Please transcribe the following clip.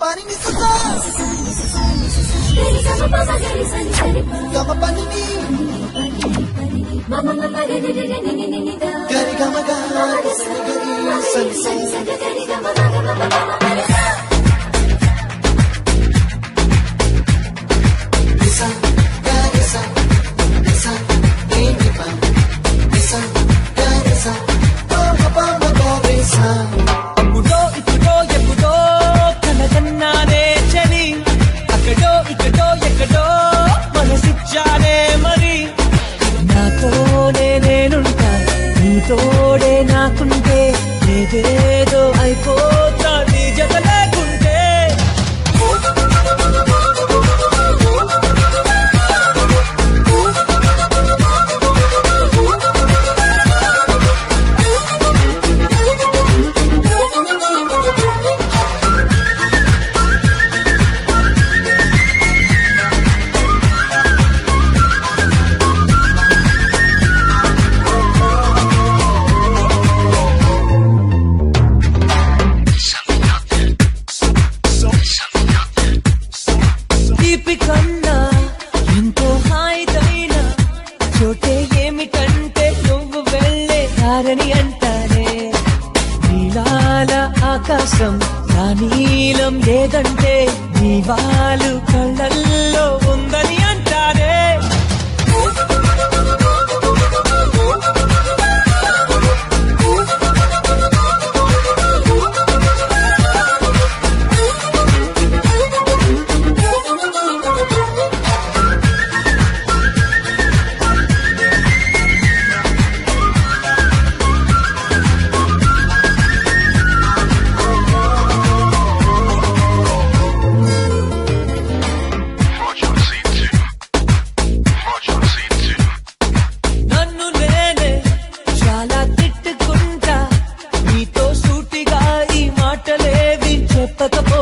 Parini susa Gama panini Gari gama gama Gari sani Lisa Garisa Lisa Inipa Lisa Garisa Pama pama garisa అప్పుడో ఇప్పుడో ఎప్పుడో కలగన్నానే చలి అక్కడో ఇక్కడో ఎక్కడో మనసిచ్చానే మరి నాతోనే నేనుంటా నీ తోడే నాకుంటే ఏదేదో అయిపోతా నీ జత లేకుంటే తీపి కన్నా ఎంతో హాయిదైనా చోటే ఏమిటంటే నువ్వు వెళ్ళే దారని అంటారే నీలాల ఆకాశం నా నీలం లేదంటే నీ వాళ్ళు కళ్ళల్లో ఉందని అంటారే నన్ను నేనే చాలా తిట్టుకుంటా నీతో సూటిగా ఈ మాటలేవి చెప్పకపో